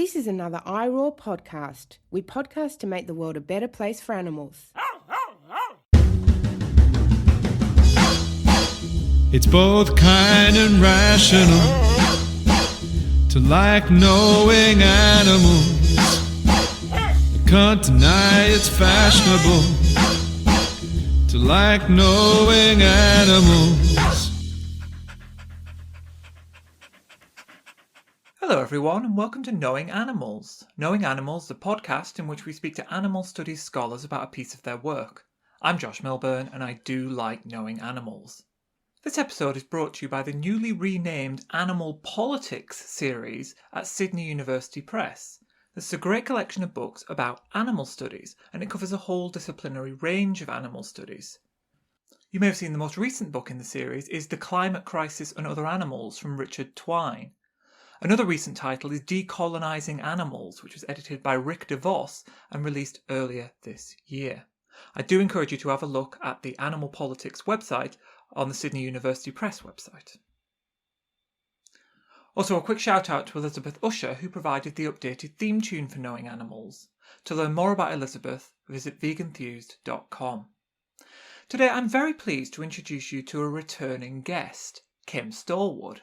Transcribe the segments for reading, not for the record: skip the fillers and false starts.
This is another iRaw podcast. We podcast to make the world a better place for animals. It's both kind and rational to like knowing animals. You can't deny it's fashionable to like knowing animals. Hello everyone and welcome to Knowing Animals. Knowing Animals, the podcast in which we speak to animal studies scholars about a piece of their work. I'm Josh Milburn and I do like knowing animals. This episode is brought to you by the newly renamed Animal Politics series at Sydney University Press. This is a great collection of books about animal studies and it covers a whole disciplinary range of animal studies. You may have seen the most recent book in the series is The Climate Crisis and Other Animals from Richard Twine. Another recent title is Decolonising Animals, which was edited by Rick DeVos and released earlier this year. I do encourage you to have a look at the Animal Politics website on the Sydney University Press website. Also, a quick shout out to Elizabeth Usher, who provided the updated theme tune for Knowing Animals. To learn more about Elizabeth, visit veganthused.com. Today I'm very pleased to introduce you to a returning guest, Kim Stallwood.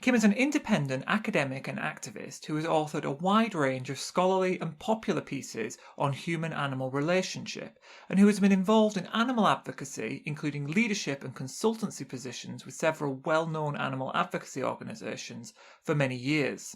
Kim is an independent academic and activist who has authored a wide range of scholarly and popular pieces on human-animal relationship and who has been involved in animal advocacy, including leadership and consultancy positions with several well-known animal advocacy organisations for many years.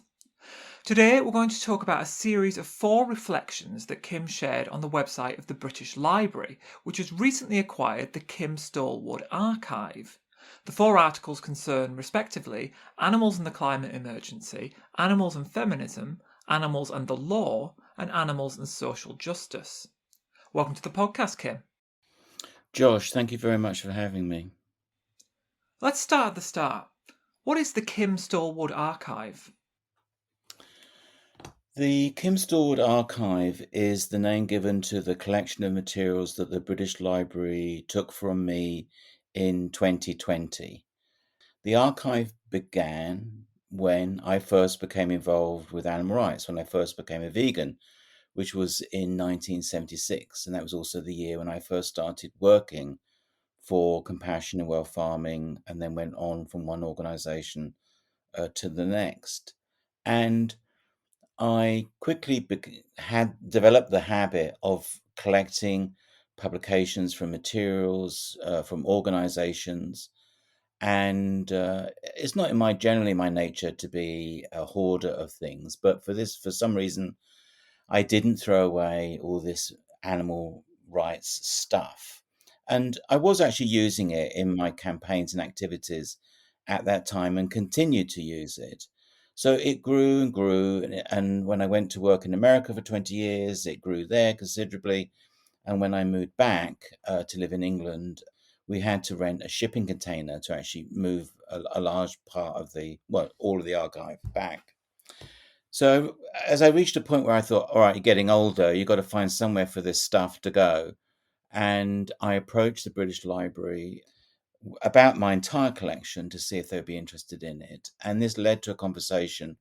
Today we're going to talk about a series of 4 reflections that Kim shared on the website of the British Library, which has recently acquired the Kim Stallwood Archive. The 4 articles concern, respectively, animals and the climate emergency, animals and feminism, animals and the law, and animals and social justice. Welcome to the podcast, Kim. Josh, thank you very much for having me. Let's start at the start. What is the Kim Stallwood Archive? The Kim Stallwood Archive is the name given to the collection of materials that the British Library took from me in 2020. The archive began when I first became involved with animal rights, when I first became a vegan, which was in 1976. And that was also the year when I first started working for Compassion and Well Farming and then went on from one organisation to the next. And I quickly had developed the habit of collecting publications from materials from organizations, and it's not generally my nature to be a hoarder of things, but for some reason I didn't throw away all this animal rights stuff, and I was actually using it in my campaigns and activities at that time and continued to use it. So it grew and grew, and when I went to work in America for 20 years, it grew there considerably. And when I moved back to live in England, we had to rent a shipping container to actually move a large part of all of the archive back. So as I reached a point where I thought, all right, you're getting older, you've got to find somewhere for this stuff to go. And I approached the British Library about my entire collection to see if they'd be interested in it. And this led to a conversation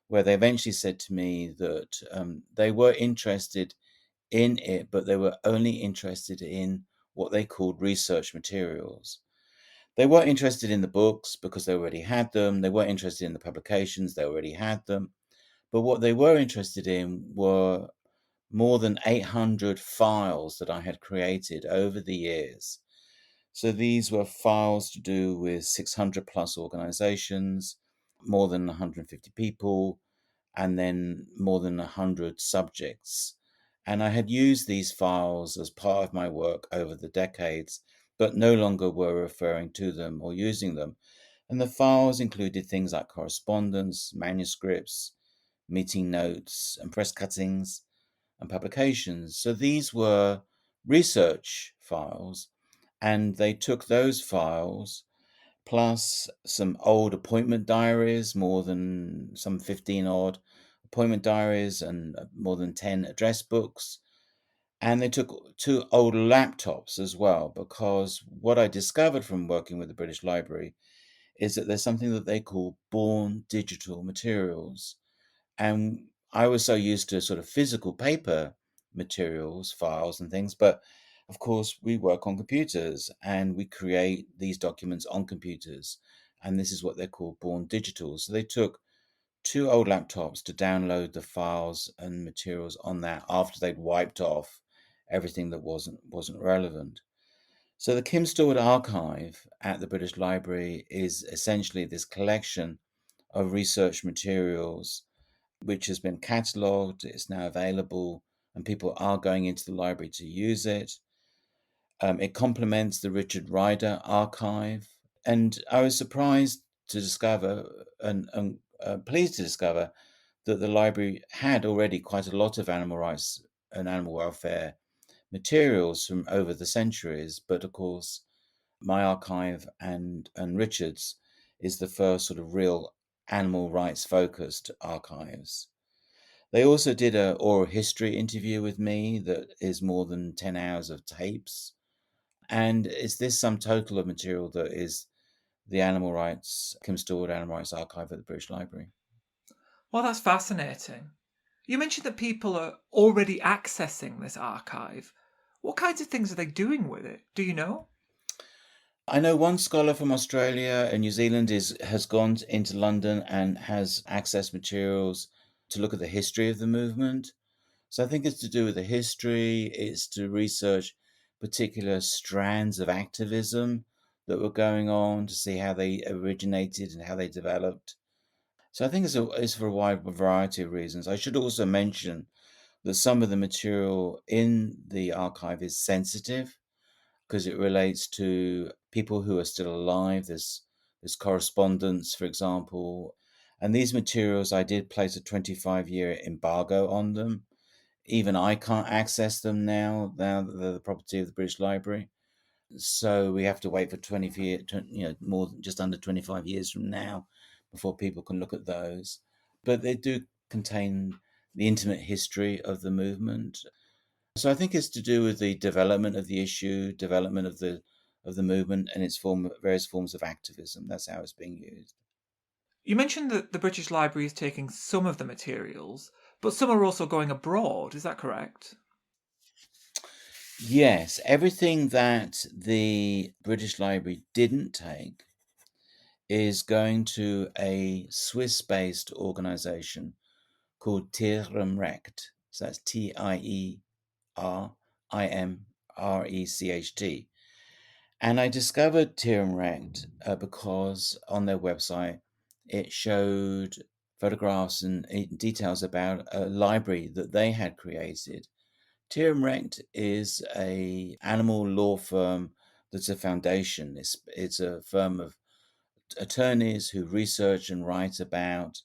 where they eventually said to me that they were interested in it, but they were only interested in what they called research materials. They weren't interested in the books because they already had them. They weren't interested in the publications. They already had them. But what they were interested in were more than 800 files that I had created over the years. So these were files to do with 600 plus organizations, more than 150 people, and then more than 100 subjects. And I had used these files as part of my work over the decades, but no longer were referring to them or using them. And the files included things like correspondence, manuscripts, meeting notes, and press cuttings and publications. So these were research files, and they took those files plus some old appointment diaries, more than some 15 odd appointment diaries and more than 10 address books. And they took 2 old laptops as well, because what I discovered from working with the British Library is that there's something that they call born digital materials. And I was so used to sort of physical paper materials, files and things, but of course we work on computers and we create these documents on computers. And this is what they're called born digital. So they took two old laptops to download the files and materials on that after they'd wiped off everything that wasn't relevant. So the Kim Stallwood Archive at the British Library is essentially this collection of research materials which has been catalogued. It's now available, and people are going into the library to use it. It complements the Richard Ryder Archive, and I was surprised to discover and pleased to discover that the library had already quite a lot of animal rights and animal welfare materials from over the centuries. But of course, my archive and Richard's is the first sort of real animal rights focused archives. They also did a oral history interview with me that is more than 10 hours of tapes. And is this sum total of material that is the Animal Rights, Kim Stallwood Animal Rights Archive at the British Library? Well, that's fascinating. You mentioned that people are already accessing this archive. What kinds of things are they doing with it? Do you know? I know one scholar from Australia and New Zealand has gone into London and has accessed materials to look at the history of the movement. So I think it's to do with the history, it's to research particular strands of activism that were going on to see how they originated and how they developed. So I think it's for a wide variety of reasons. I should also mention that some of the material in the archive is sensitive because it relates to people who are still alive. There's correspondence, for example. And these materials, I did place a 25-year embargo on them. Even I can't access them now that they're the property of the British Library. So we have to wait for 20 years, more than just under 25 years from now before people can look at those. But they do contain the intimate history of the movement. So I think it's to do with the development of the issue, development of the movement and its various forms of activism. That's how it's being used. You mentioned that the British Library is taking some of the materials, but some are also going abroad. Is that correct? Yes, everything that the British Library didn't take is going to a Swiss-based organization called Tierumrecht. So that's Tierrimrecht. And I discovered Tierumrecht because on their website it showed photographs and details about a library that they had created. Tierumrecht is a animal law firm that's a foundation. It's a firm of attorneys who research and write about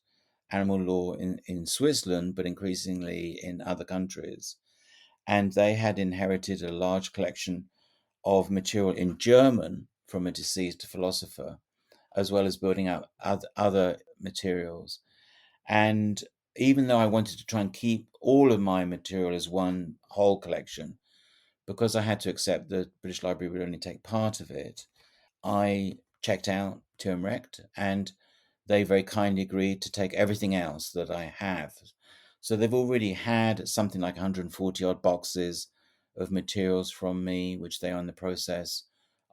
animal law in Switzerland, but increasingly in other countries. And they had inherited a large collection of material in German from a deceased philosopher, as well as building up other materials. And even though I wanted to try and keep all of my material as one whole collection, because I had to accept that British Library would only take part of it, I checked out Turmrecht and they very kindly agreed to take everything else that I have. So they've already had something like 140 odd boxes of materials from me, which they are in the process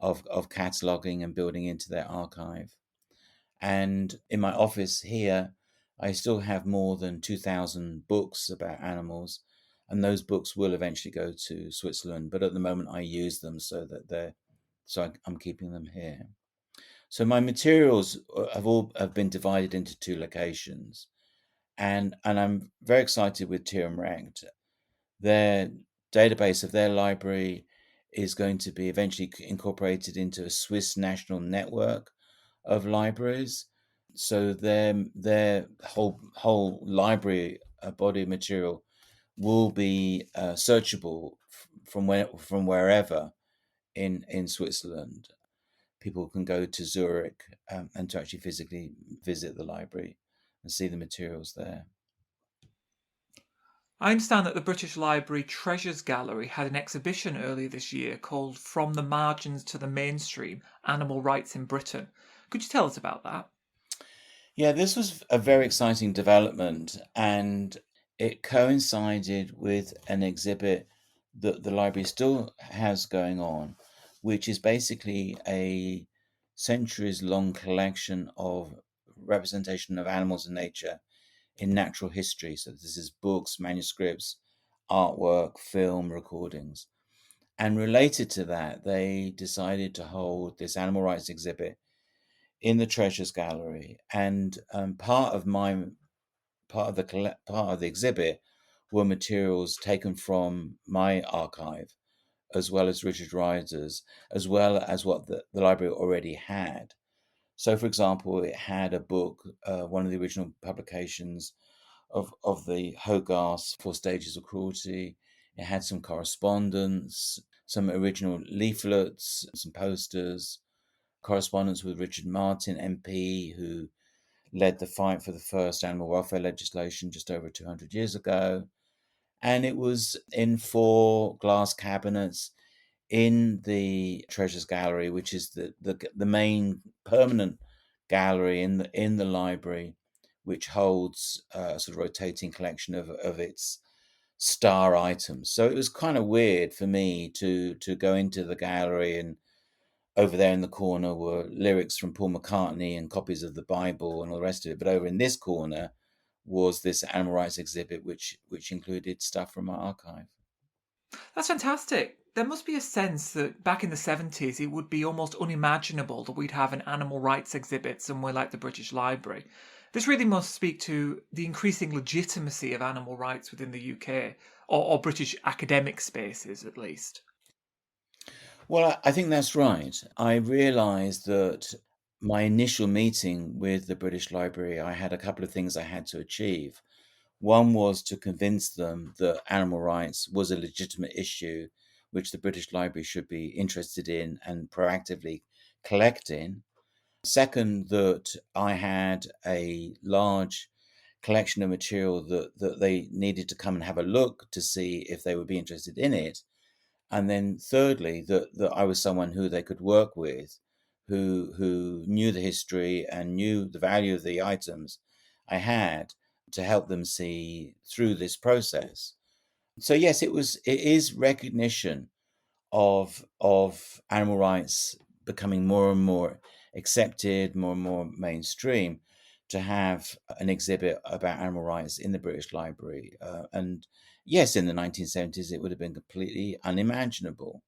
of cataloging and building into their archive. And in my office here, I still have more than 2,000 books about animals, and those books will eventually go to Switzerland. But at the moment, I use them I'm keeping them here. So my materials have been divided into two locations, and I'm very excited with Tierumrecht. Their database of their library is going to be eventually incorporated into a Swiss national network of libraries. So their whole library body of material will be searchable from wherever in Switzerland. People can go to Zurich and to actually physically visit the library and see the materials there. I understand that the British Library Treasures Gallery had an exhibition earlier this year called From the Margins to the Mainstream: Animal Rights in Britain. Could you tell us about that? Yeah, this was a very exciting development, and it coincided with an exhibit that the library still has going on, which is basically a centuries long collection of representation of animals and nature in natural history. So this is books, manuscripts, artwork, film, recordings. And related to that, they decided to hold this animal rights exhibit in the Treasures Gallery. And part of the exhibit were materials taken from my archive, as well as Richard Ryder's, as well as what the library already had. So, for example, it had a book, one of the original publications of the Hogarth's Four Stages of Cruelty. It had some correspondence, some original leaflets, some posters, correspondence with Richard Martin, MP, who led the fight for the first animal welfare legislation just over 200 years ago. And it was in 4 glass cabinets in the Treasures Gallery, which is the main permanent gallery in the library, which holds a sort of rotating collection of its star items. So it was kind of weird for me to go into the gallery, and over there in the corner were lyrics from Paul McCartney and copies of the Bible and all the rest of it. But over in this corner was this animal rights exhibit, which included stuff from our archive. That's fantastic. There must be a sense that back in the 70s, it would be almost unimaginable that we'd have an animal rights exhibit somewhere like the British Library. This really must speak to the increasing legitimacy of animal rights within the UK, or British academic spaces at least. Well, I think that's right. I realized that my initial meeting with the British Library, I had a couple of things I had to achieve. One was to convince them that animal rights was a legitimate issue which the British Library should be interested in and proactively collect in. Second, that I had a large collection of material that they needed to come and have a look to see if they would be interested in it. And then thirdly, that I was someone who they could work with, who knew the history and knew the value of the items I had to help them see through this process. So yes, it is recognition of animal rights becoming more and more accepted, more and more mainstream, to have an exhibit about animal rights in the British Library. And yes, in the 1970s, it would have been completely unimaginable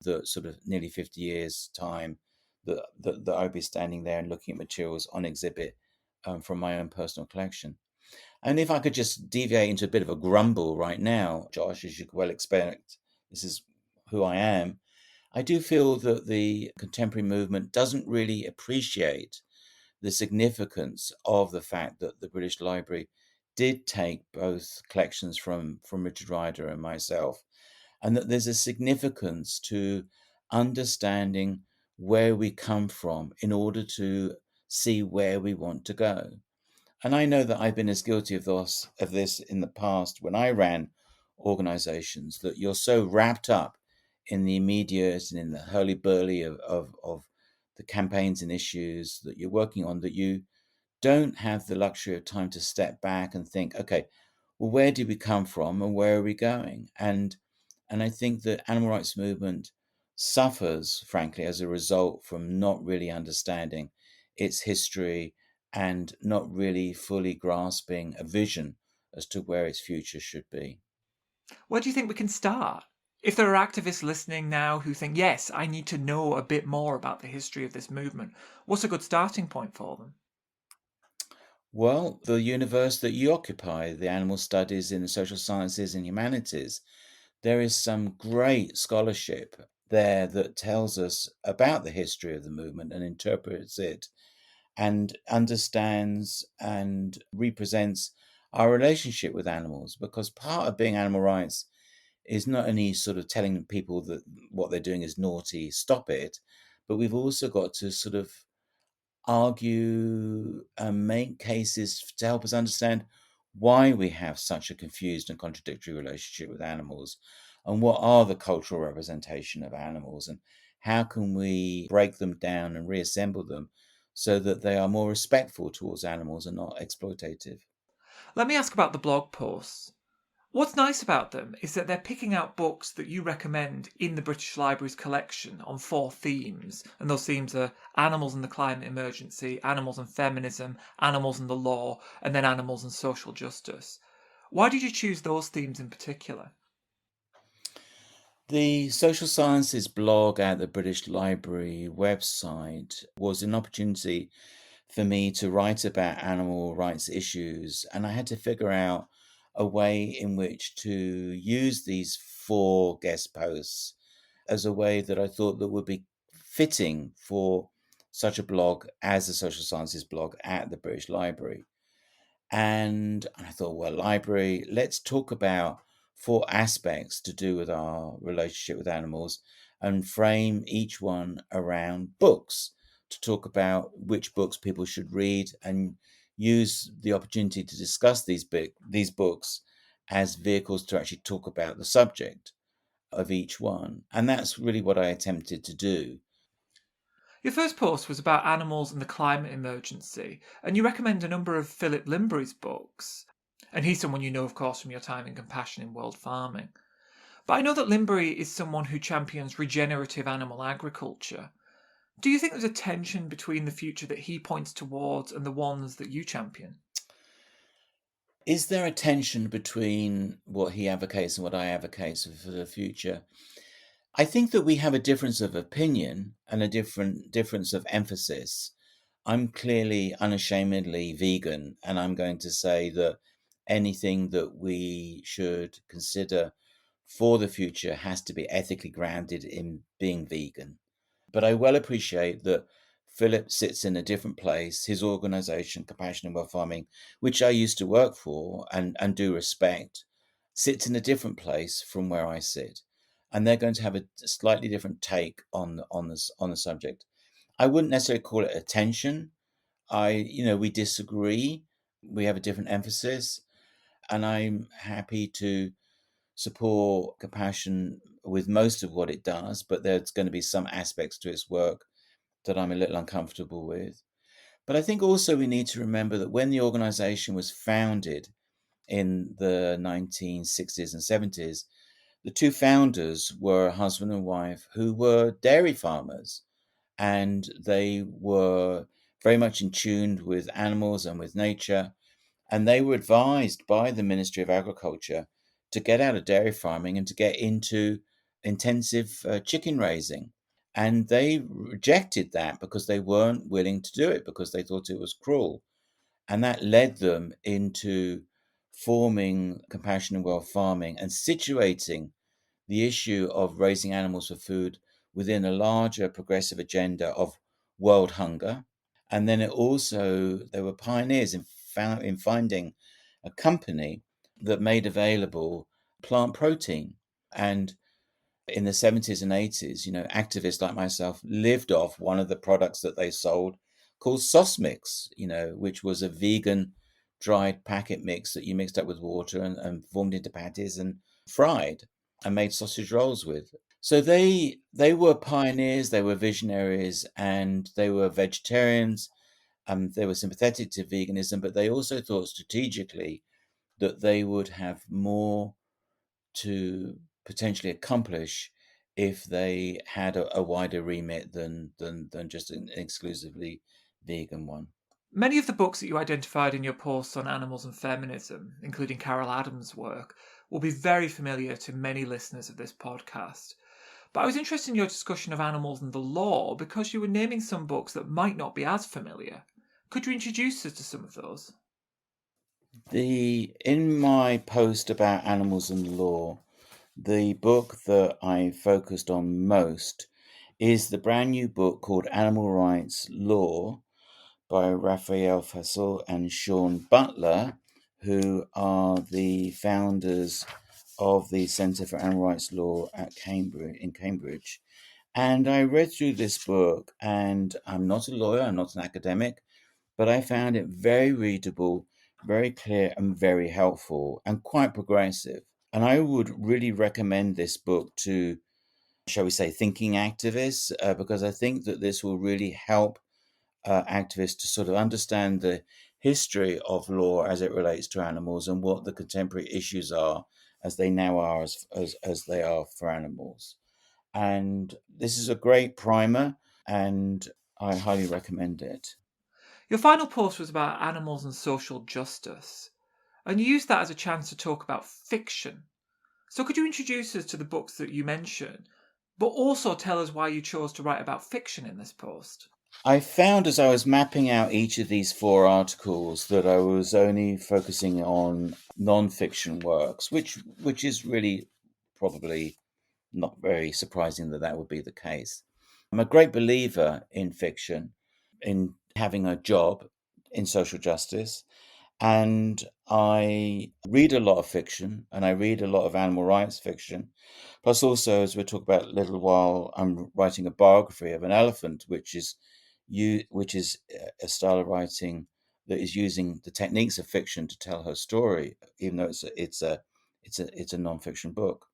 that sort of nearly 50 years' time that I'd be standing there and looking at materials on exhibit from my own personal collection. And if I could just deviate into a bit of a grumble right now, Josh, as you could well expect, this is who I am. I do feel that the contemporary movement doesn't really appreciate the significance of the fact that the British Library did take both collections from Richard Ryder and myself, and that there's a significance to understanding where we come from in order to see where we want to go. And I know that I've been as guilty of this in the past when I ran organizations, that you're so wrapped up in the immediate and in the hurly-burly of the campaigns and issues that you're working on, that you don't have the luxury of time to step back and think, okay, well, where did we come from and where are we going? And I think the animal rights movement suffers, frankly, as a result from not really understanding its history and not really fully grasping a vision as to where its future should be. Where do you think we can start? If there are activists listening now who think, yes, I need to know a bit more about the history of this movement, what's a good starting point for them? Well, the universe that you occupy, the animal studies in the social sciences and humanities, there is some great scholarship there that tells us about the history of the movement and interprets it and understands and represents our relationship with animals. Because part of being animal rights is not only sort of telling people that what they're doing is naughty, stop it, but we've also got to sort of argue and make cases to help us understand why we have such a confused and contradictory relationship with animals, and what are the cultural representation of animals, and how can we break them down and reassemble them so that they are more respectful towards animals and not exploitative. Let me ask about the blog posts. What's nice about them is that they're picking out books that you recommend in the British Library's collection on 4 themes, and those themes are animals and the climate emergency, animals and feminism, animals and the law, and then animals and social justice. Why did you choose those themes in particular? The social sciences blog at the British Library website was an opportunity for me to write about animal rights issues, and I had to figure out a way in which to use these 4 guest posts as a way that I thought that would be fitting for such a blog as a social sciences blog at the British Library. And I thought, well, library, let's talk about 4 aspects to do with our relationship with animals and frame each one around books to talk about which books people should read and use the opportunity to discuss these books as vehicles to actually talk about the subject of each one. And that's really what I attempted to do. Your first post was about animals and the climate emergency, and you recommend a number of Philip Limbury's books. And he's someone you know, of course, from your time in Compassion in World Farming. But I know that Limbury is someone who champions regenerative animal agriculture. Do you think there's a tension between the future that he points towards and the ones that you champion? Is there a tension between what he advocates and what I advocate for the future? I think that we have a difference of opinion and a difference of emphasis. I'm clearly unashamedly vegan, and I'm going to say that anything that we should consider for the future has to be ethically grounded in being vegan. But I well appreciate that Philip sits in a different place. His organization, Compassion in World Farming, which I used to work for and do respect, sits in a different place from where I sit. And they're going to have a slightly different take on the subject. I wouldn't necessarily call it a tension. We disagree. We have a different emphasis, and I'm happy to support Compassion with most of what it does, but there's going to be some aspects to its work that I'm a little uncomfortable with. But I think also we need to remember that when the organization was founded in the 1960s and 70s, the 2 founders were a husband and wife who were dairy farmers, and they were very much in tune with animals and with nature. And they were advised by the Ministry of Agriculture to get out of dairy farming and to get into intensive chicken raising. And they rejected that because they weren't willing to do it, because they thought it was cruel. And that led them into forming Compassion in World Farming and situating the issue of raising animals for food within a larger progressive agenda of world hunger. And then they were pioneers in finding a company that made available plant protein. And in the 70s and 80s, activists like myself lived off one of the products that they sold called sauce mix, which was a vegan dried packet mix that you mixed up with water and formed into patties and fried and made sausage rolls with. So they were pioneers, they were visionaries, and they were vegetarians. They were sympathetic to veganism, but they also thought strategically that they would have more to potentially accomplish if they had a wider remit than just an exclusively vegan one. Many of the books that you identified in your posts on animals and feminism, including Carol Adams' work, will be very familiar to many listeners of this podcast. But I was interested in your discussion of animals and the law because you were naming some books that might not be as familiar. Could you introduce us to some of those? In my post about animals and law, the book that I focused on most is the brand new book called Animal Rights Law by Raphael Fassel and Sean Butler, who are the founders of the Centre for Animal Rights Law at Cambridge. And I read through this book, and I'm not a lawyer, I'm not an academic, but I found it very readable, very clear, and very helpful, and quite progressive. And I would really recommend this book to, shall we say, thinking activists, because I think that this will really help activists to sort of understand the history of law as it relates to animals and what the contemporary issues are as they now are as they are for animals. And this is a great primer, and I highly recommend it. Your final post was about animals and social justice, and you used that as a chance to talk about fiction. So could you introduce us to the books that you mention, but also tell us why you chose to write about fiction in this post? I found as I was mapping out each of these 4 articles that I was only focusing on non-fiction works, which is really probably not very surprising that that would be the case. I'm a great believer in fiction, in having a job in social justice, and I read a lot of fiction, and I read a lot of animal rights fiction. Plus, also, as we'll talk about a little while, I'm writing a biography of an elephant, which is a style of writing that is using the techniques of fiction to tell her story, even though it's a non-fiction book.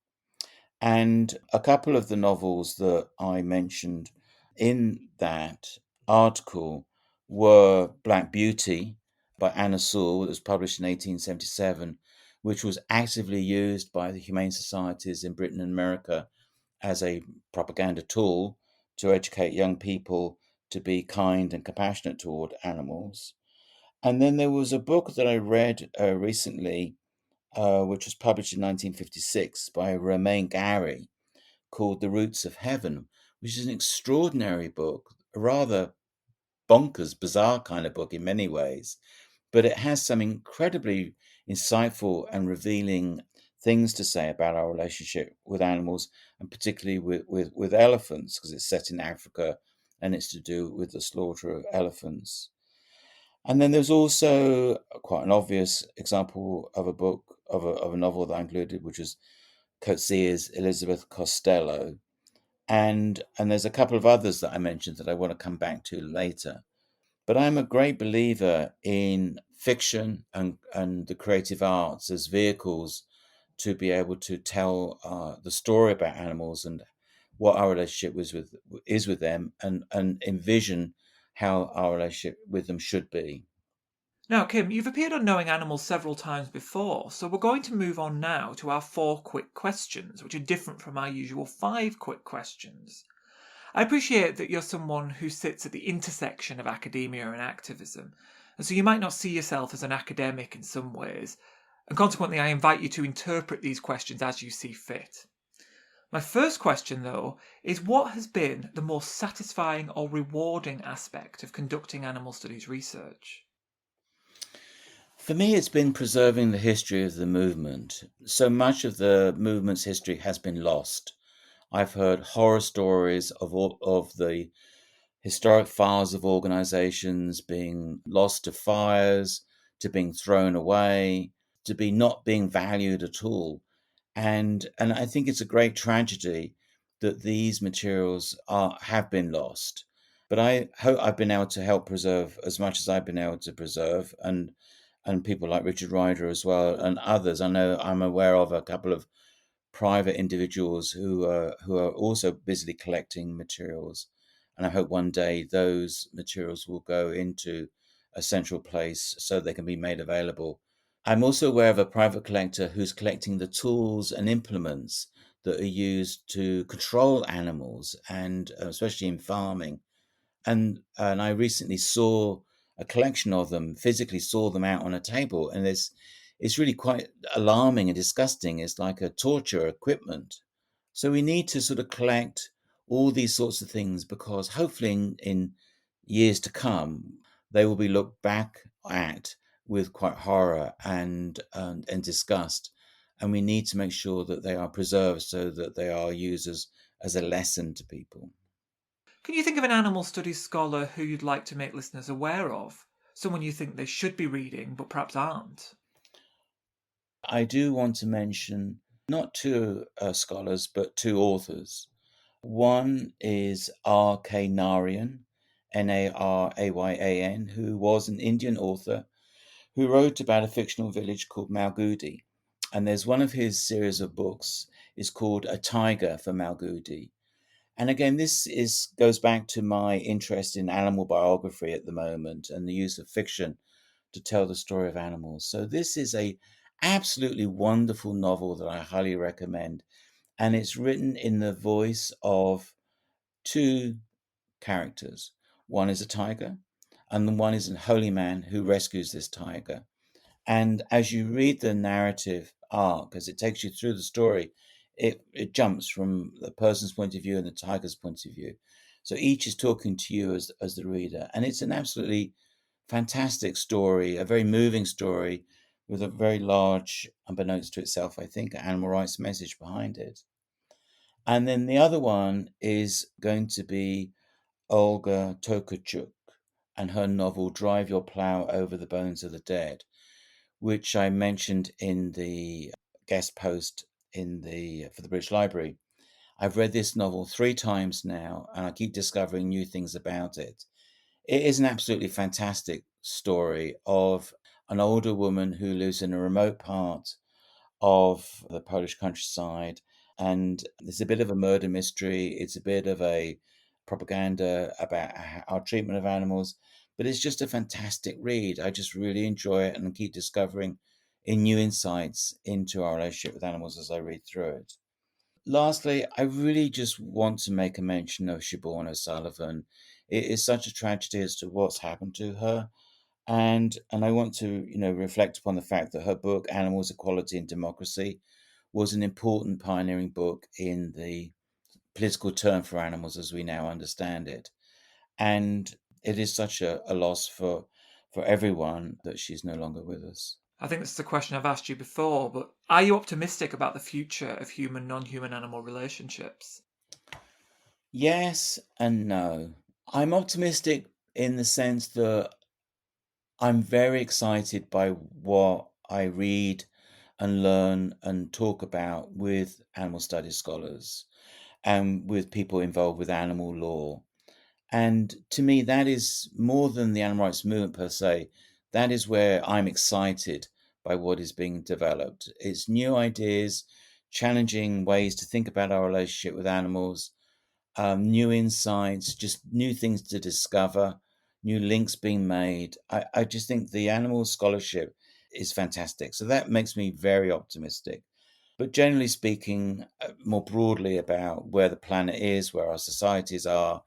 And a couple of the novels that I mentioned in that article were Black Beauty by Anna Sewell, that was published in 1877, which was actively used by the humane societies in Britain and America as a propaganda tool to educate young people to be kind and compassionate toward animals. And then there was a book that I read recently, which was published in 1956 by Romain Gary, called The Roots of Heaven, which is an extraordinary book, a rather bonkers, bizarre kind of book in many ways, but it has some incredibly insightful and revealing things to say about our relationship with animals, and particularly with elephants, because it's set in Africa and it's to do with the slaughter of elephants. And then there's also quite an obvious example of a book, of a novel that I included, which is Coetzee's Elizabeth Costello. And there's a couple of others that I mentioned that I want to come back to later. But I'm a great believer in fiction and the creative arts as vehicles to be able to tell the story about animals and what our relationship is with them, and envision how our relationship with them should be. Now, Kim, you've appeared on Knowing Animals several times before, so we're going to move on now to our 4 quick questions, which are different from our usual 5 quick questions. I appreciate that you're someone who sits at the intersection of academia and activism, and so you might not see yourself as an academic in some ways, and consequently I invite you to interpret these questions as you see fit. My first question, though, is what has been the most satisfying or rewarding aspect of conducting animal studies research? For me, it's been preserving the history of the movement. So much of the movement's history has been lost. I've heard horror stories of the historic files of organizations being lost to fires, to being thrown away, to be not being valued at all. And I think it's a great tragedy that these materials have been lost. But I hope I've been able to help preserve as much as I've been able to preserve, and people like Richard Ryder as well, and others. I know I'm aware of a couple of private individuals who are also busily collecting materials, and I hope one day those materials will go into a central place so they can be made available. I'm also aware of a private collector who's collecting the tools and implements that are used to control animals, and especially in farming. And I recently saw a collection of them, physically saw them out on a table, and it's really quite alarming and disgusting. It's like a torture equipment. So we need to sort of collect all these sorts of things, because hopefully in years to come they will be looked back at with quite horror and disgust, and we need to make sure that they are preserved so that they are used as a lesson to people. Can you think of an animal studies scholar who you'd like to make listeners aware of? Someone you think they should be reading but perhaps aren't? I do want to mention not 2 scholars, but 2 authors. One is R.K. Narayan, Naryayan, who was an Indian author who wrote about a fictional village called Malgudi. And there's one of his series of books is called A Tiger for Malgudi. And again, this goes back to my interest in animal biography at the moment and the use of fiction to tell the story of animals. So this is a absolutely wonderful novel that I highly recommend. And it's written in the voice of two characters. One is a tiger, and one is a holy man who rescues this tiger. And as you read the narrative arc, as it takes you through the story, it jumps from the person's point of view and the tiger's point of view. So each is talking to you as the reader. And it's an absolutely fantastic story, a very moving story with a very large, unbeknownst to itself, I think, animal rights message behind it. And then the other one is going to be Olga Tokarczuk and her novel Drive Your Plough Over the Bones of the Dead, which I mentioned in the guest post for the British Library. I've read this novel 3 times now, and I keep discovering new things about it. It is an absolutely fantastic story of an older woman who lives in a remote part of the Polish countryside, and there's a bit of a murder mystery. It's a bit of a propaganda about our treatment of animals, but it's just a fantastic read. I just really enjoy it and keep discovering new insights into our relationship with animals as I read through it. Lastly, I really just want to make a mention of Siobhan O'Sullivan. It is such a tragedy as to what's happened to her. And I want to, reflect upon the fact that her book, Animals, Equality and Democracy, was an important pioneering book in the political term for animals as we now understand it. And it is such a loss for everyone that she's no longer with us. I think this is a question I've asked you before, but are you optimistic about the future of human, non-human animal relationships? Yes and no. I'm optimistic in the sense that I'm very excited by what I read and learn and talk about with animal studies scholars and with people involved with animal law. And to me, that is more than the animal rights movement per se. That is where I'm excited by what is being developed. It's new ideas, challenging ways to think about our relationship with animals, new insights, just new things to discover, new links being made. I just think the animal scholarship is fantastic. So that makes me very optimistic. But generally speaking, more broadly about where the planet is, where our societies are,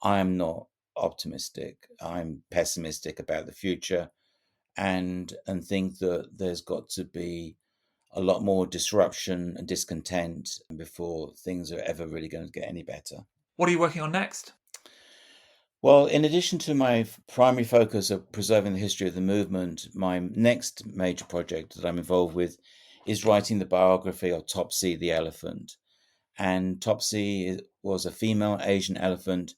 I am not optimistic. I'm pessimistic about the future and think that there's got to be a lot more disruption and discontent before things are ever really going to get any better. What are you working on next? Well, in addition to my primary focus of preserving the history of the movement, my next major project that I'm involved with is writing the biography of Topsy the elephant. And Topsy was a female Asian elephant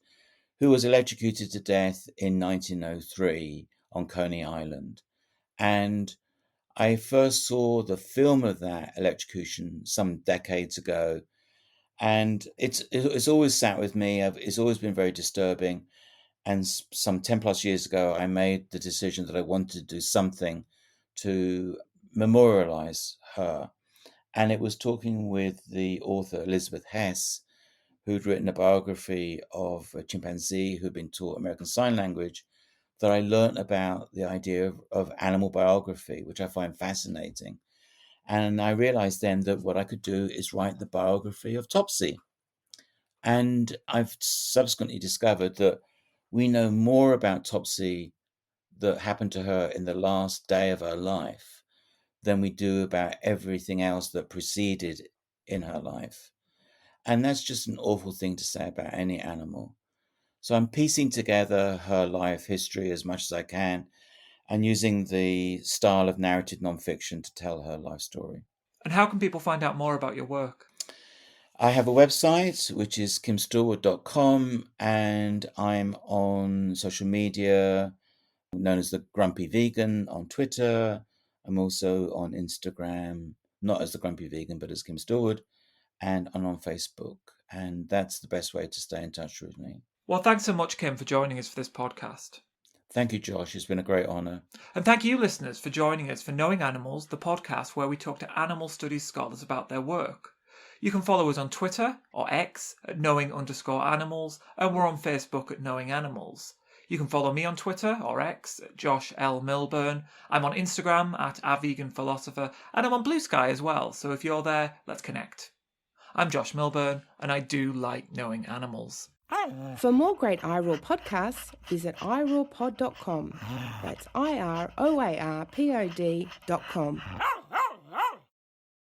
who was electrocuted to death in 1903 on Coney Island. And I first saw the film of that electrocution some decades ago, and it's always sat with me. It's always been very disturbing. And some 10 plus years ago, I made the decision that I wanted to do something to memorialize her. And it was talking with the author Elizabeth Hess, who'd written a biography of a chimpanzee who'd been taught American Sign Language, that I learnt about the idea of animal biography, which I find fascinating. And I realized then that what I could do is write the biography of Topsy. And I've subsequently discovered that we know more about Topsy that happened to her in the last day of her life than we do about everything else that preceded in her life. And that's just an awful thing to say about any animal. So I'm piecing together her life history as much as I can and using the style of narrative nonfiction to tell her life story. And how can people find out more about your work? I have a website, which is kimstallwood.com, and I'm on social media, known as the Grumpy Vegan on Twitter. I'm also on Instagram, not as the Grumpy Vegan, but as Kim Stallwood, and I'm on Facebook. And that's the best way to stay in touch with me. Well, thanks so much, Kim, for joining us for this podcast. Thank you, Josh. It's been a great honour. And thank you, listeners, for joining us for Knowing Animals, the podcast where we talk to animal studies scholars about their work. You can follow us on Twitter or X at knowing_animals, and we're on Facebook at Knowing Animals. You can follow me on Twitter or X at Josh L. Milburn. I'm on Instagram at @veganphilosopher, and I'm on Blue Sky as well, so if you're there, let's connect. I'm Josh Milburn, and I do like knowing animals. For more great iRaw podcasts, visit irawpod.com. That's IROARPOD.com.